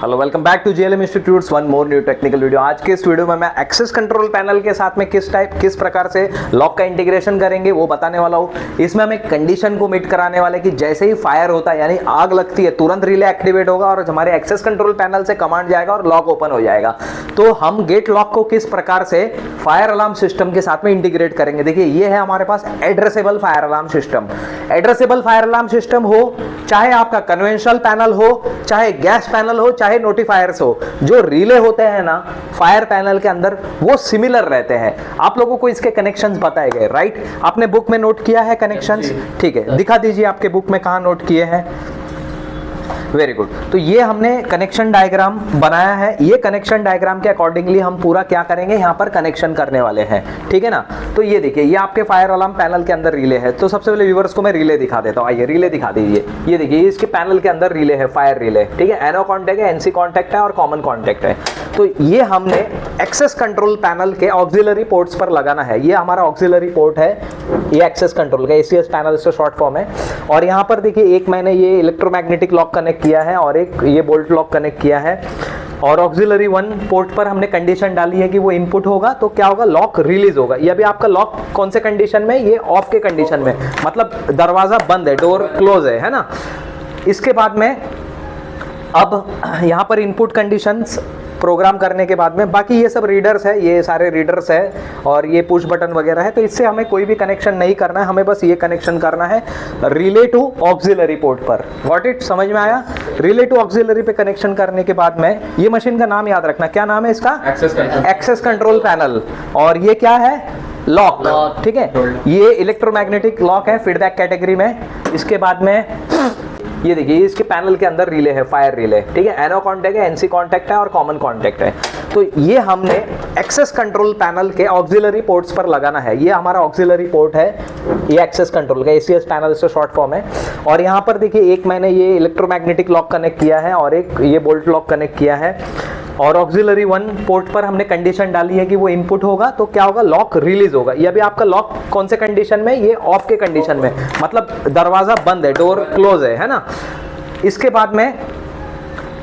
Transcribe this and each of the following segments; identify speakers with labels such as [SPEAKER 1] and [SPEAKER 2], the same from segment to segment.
[SPEAKER 1] Hello, welcome back to JLM institutes one more new technical video. आज के इस video में मैं एक्सेस कंट्रोल पैनल के साथ में किस प्रकार से लॉक का इंटीग्रेशन करेंगे वो बताने वाला हूँ। इसमें हम एक कंडीशन को मीट कराने वाले कि जैसे ही फायर होता है यानी आग लगती है तुरंत रिले एक्टिवेट होगा और हमारे एक्सेस कंट्रोल पैनल से कमांड जाएगा और लॉक ओपन हो जाएगा। तो हम गेट लॉक को किस प्रकार से फायर अलार्म सिस्टम के साथ में इंटीग्रेट करेंगे। देखिए ये है हमारे पास addressable fire alarm system. Addressable fire alarm system हो चाहे आपका कन्वेंशनल पैनल हो, चाहे गैस पैनल हो, चाहे नोटिफायर्स हो, जो रिले होते हैं ना फायर पैनल के अंदर वो सिमिलर रहते हैं। आप लोगों को इसके कनेक्शंस बताए गए, राइट? आपने बुक में नोट किया है कनेक्शंस? ठीक है, दिखा दीजिए आपके बुक में कहां नोट किए हैं। Very good. तो ये हमने कनेक्शन डायग्राम बनाया है। ये कनेक्शन डायग्राम के अकॉर्डिंगली हम पूरा क्या करेंगे, यहाँ पर कनेक्शन करने वाले हैं, ठीक है ना। तो ये देखिए ये आपके फायर अलार्म पैनल के अंदर रिले है। तो सबसे पहले व्यूअर्स को मैं रिले दिखा देता हूँ। आइए रिले दिखा दीजिए। ये देखिए इसके पैनल के अंदर रिले है, फायर रिले, ठीक है। एनओ कॉन्टैक्ट है, एनसी कॉन्टैक्ट है और कॉमन कॉन्टैक्ट है। तो ये हमने एक्सेस कंट्रोल पैनल के ऑक्सिलरी पोर्ट्स पर लगाना है। ये हमारा ऑक्सिलरी पोर्ट है, ये एक्सेस कंट्रोल का एसीएस पैनल से शॉर्ट फॉर्म है। और यहाँ पर देखिए एक मैंने ये इलेक्ट्रोमैग्नेटिक लॉक कनेक्ट किया है और एक ये बोल्ट लॉक कनेक्ट किया है। और ऑक्सिलरी 1 पोर्ट पर हमने कंडीशन डाली है कि वो इनपुट होगा तो क्या होगा, लॉक रिलीज होगा। ये अभी आपका लॉक कौन से कंडीशन में, ये ऑफ के कंडीशन में, मतलब दरवाजा बंद है, डोर क्लोज है ना। इसके बाद में अब यहाँ पर इनपुट कंडीशंस प्रोग्राम करने के बाद में बाकी ये सब रीडर्स है, ये सारे रीडर्स है और ये पुश बटन वगैरह है। तो इससे हमें कोई भी कनेक्शन नहीं करना है, हमें बस ये कनेक्शन करना है रिले टू ऑक्सिलरी पोर्ट पर। व्हाट इट, समझ में आया? रिले टू ऑक्सिलरी पे कनेक्शन करने के बाद में ये मशीन का नाम याद रखना, क्या नाम है इसका? Access control panel. और ये क्या है? लॉक, ठीक है। ये इलेक्ट्रोमैग्नेटिक लॉक है फीडबैक कैटेगरी में। इसके बाद में ये देखिए इसके पैनल के अंदर रिले है, फायर रिले, ठीक है। एनओ कॉन्टैक्ट है, एनसी कॉन्टैक्ट है और कॉमन कॉन्टैक्ट है। तो ये हमने एक्सेस कंट्रोल पैनल के ऑक्सिलरी पोर्ट्स पर लगाना है। ये हमारा ऑक्सिलरी पोर्ट है, ये एक्सेस कंट्रोल का एसीएस पैनल से शॉर्ट फॉर्म है। और यहाँ पर देखिए एक मैंने ये इलेक्ट्रोमैग्नेटिक लॉक कनेक्ट किया है और एक ये बोल्ट लॉक कनेक्ट किया है। और ऑक्सिलरी 1 पोर्ट पर हमने कंडीशन डाली है कि वो इनपुट होगा तो क्या होगा, लॉक रिलीज होगा। ये अभी आपका लॉक कौन से कंडीशन में, ये ऑफ के कंडीशन में, मतलब दरवाजा बंद है, डोर क्लोज है ना। इसके बाद में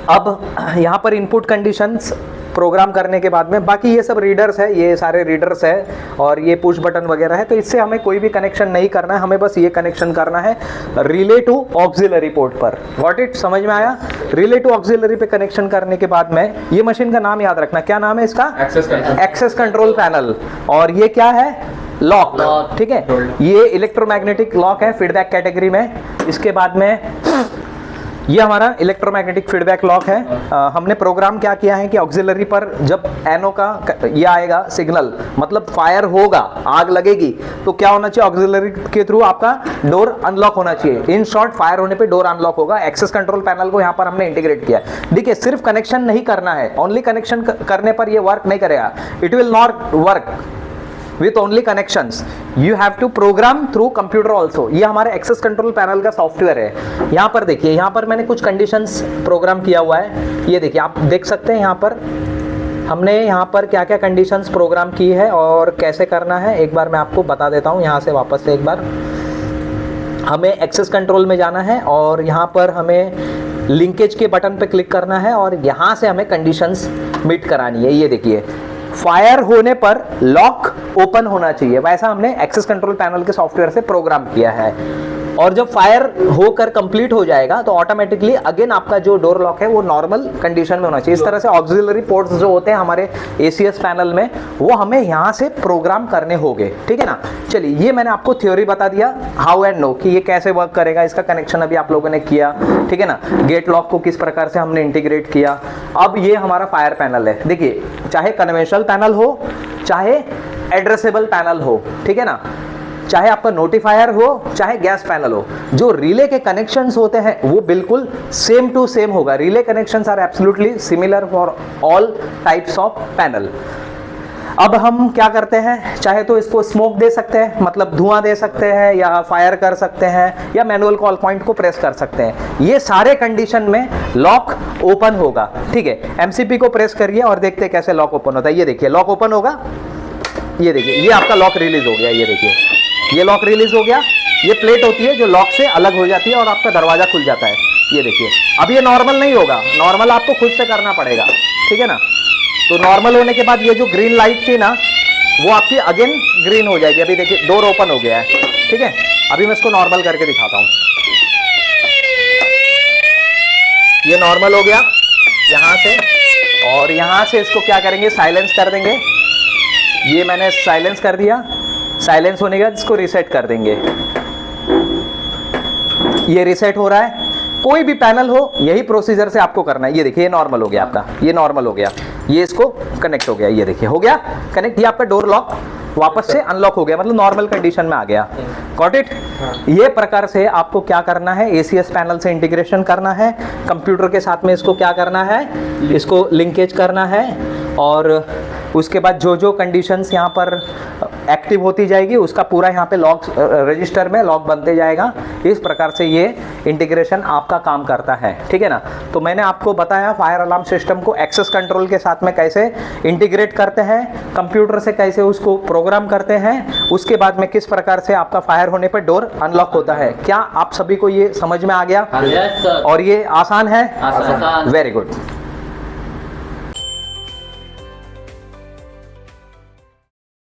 [SPEAKER 1] अब यहाँ पर इनपुट कंडीशंस प्रोग्राम करने के बाद में बाकी ये सब रीडर्स है, ये सारे रीडर्स है और ये पुश बटन वगैरह है। तो इससे हमें कोई भी कनेक्शन नहीं करना है, हमें बस ये कनेक्शन करना है रिले टू ऑक्सिलरी पोर्ट पर। व्हाट इट, समझ में आया? रिले टू ऑक्सिलरी पे कनेक्शन करने के बाद में ये मशीन का नाम याद रखना, क्या नाम है इसका? Access control panel. और ये क्या है? लॉक, ठीक है। ये इलेक्ट्रोमैग्नेटिक लॉक है फीडबैक कैटेगरी में। इसके बाद में ये हमारा इलेक्ट्रोमैग्नेटिक फीडबैक लॉक है। हमने प्रोग्राम क्या किया है कि ऑक्सिलरी पर जब एनओ का ये आएगा सिग्नल, मतलब फायर होगा, आग लगेगी, तो क्या होना चाहिए, ऑक्सिलरी के थ्रू आपका डोर अनलॉक होना चाहिए। इन शॉर्ट फायर होने पे डोर अनलॉक होगा। एक्सेस कंट्रोल पैनल को यहाँ पर हमने इंटीग्रेट किया। देखिए सिर्फ कनेक्शन नहीं करना है, ओनली कनेक्शन करने पर ये वर्क नहीं करेगा, it will not work with only connections. You have to program through computer also. ये हमारे एक्सेस कंट्रोल पैनल का सॉफ्टवेयर है। यहाँ पर देखिए, यहाँ पर मैंने कुछ कंडीशंस प्रोग्राम किया हुआ है। ये देखिए आप देख सकते हैं यहाँ पर हमने यहाँ पर क्या क्या कंडीशंस प्रोग्राम की है और कैसे करना है एक बार मैं आपको बता देता हूँ। यहाँ से वापस से एक बार हमें एक्सेस कंट्रोल में जाना है और यहाँ पर हमें लिंकेज के बटन पे क्लिक करना है और यहाँ से हमें कंडीशंस मीट करानी है। ये देखिए फायर होने पर लॉक ओपन होना चाहिए, वैसा हमने एक्सेस कंट्रोल पैनल के सॉफ्टवेयर से प्रोग्राम किया है। और जब फायर होकर कंप्लीट हो जाएगा तो ऑटोमेटिकली अगेन आपका जो डोर लॉक है वो नॉर्मल कंडीशन में होना चाहिए। इस तरह से ऑक्सिलरी पोर्ट्स जो होते हैं हमारे एसीएस पैनल में वो हमें यहाँ से प्रोग्राम करने होंगे, ठीक है ना। चलिए ये मैंने आपको थ्योरी बता दिया हाउ एंड नो कि ये कैसे वर्क करेगा। इसका कनेक्शन अभी आप लोगों ने किया, ठीक है ना। गेट लॉक को किस प्रकार से हमने इंटीग्रेट किया। अब ये हमारा फायर पैनल है। देखिए चाहे कन्वेंशनल पैनल हो चाहे एड्रेसेबल पैनल हो, ठीक है ना, चाहे आपका नोटिफायर हो चाहे गैस पैनल हो, जो रिले के कनेक्शंस होते हैं वो बिल्कुल सेम टू सेम होगा। Relay connections are absolutely similar for all types of panel. अब हम क्या करते हैं, चाहे तो इसको स्मोक दे सकते हैं, मतलब धुआं दे सकते हैं, या फायर कर सकते हैं, या मैनुअल कॉल पॉइंट को प्रेस कर सकते हैं। ये सारे कंडीशन में लॉक ओपन होगा, ठीक है। एमसीपी को प्रेस करिए और देखते हैं कैसे लॉक ओपन होता है। ये देखिए लॉक ओपन होगा, ये देखिए ये आपका लॉक रिलीज हो गया। ये देखिए ये लॉक रिलीज हो गया। ये प्लेट होती है जो लॉक से अलग हो जाती है और आपका दरवाजा खुल जाता है। ये देखिए अब ये नॉर्मल नहीं होगा, नॉर्मल आपको खुद से करना पड़ेगा, ठीक है ना। तो नॉर्मल होने के बाद ये जो ग्रीन लाइट थी ना वो आपकी अगेन ग्रीन हो जाएगी। अभी देखिए डोर ओपन हो गया है, ठीक है। अभी मैं इसको नॉर्मल करके दिखाता हूं। ये नॉर्मल हो गया यहां से, और यहां से इसको क्या करेंगे, साइलेंस कर देंगे। ये मैंने साइलेंस कर दिया। साइलेंस होने के बाद इसको रीसेट कर देंगे। ये रीसेट हो रहा है। कोई भी पैनल हो यही प्रोसीजर से आपको करना है। ये देखिए ये नॉर्मल हो गया आपका, ये नॉर्मल हो गया, ये इसको कनेक्ट हो गया, ये देखिए हो गया कनेक्ट। ये आपका डोर लॉक वापस से अनलॉक हो गया, मतलब नॉर्मल कंडीशन में आ गया। Got it. ये प्रकार से आपको क्या करना है, एसीएस पैनल से इंटीग्रेशन करना है, कंप्यूटर के साथ में इसको क्या करना है, इसको लिंकेज करना है, और उसके बाद जो जो कंडीशंस यहाँ पर एक्टिव होती जाएगी उसका पूरा यहाँ पे लॉग रजिस्टर में लॉग बनते जाएगा। इस प्रकार से ये इंटीग्रेशन आपका काम करता है, ठीक है ना। तो मैंने आपको बताया फायर अलार्म सिस्टम को एक्सेस कंट्रोल के साथ में कैसे इंटीग्रेट करते हैं, कंप्यूटर से कैसे उसको प्रोग्राम करते हैं, उसके बाद में किस प्रकार से आपका फायर होने पर डोर अनलॉक होता है। क्या आप सभी को ये समझ में आ गया?
[SPEAKER 2] Yes sir.
[SPEAKER 1] और ये आसान है?
[SPEAKER 2] आसान।
[SPEAKER 1] Very good.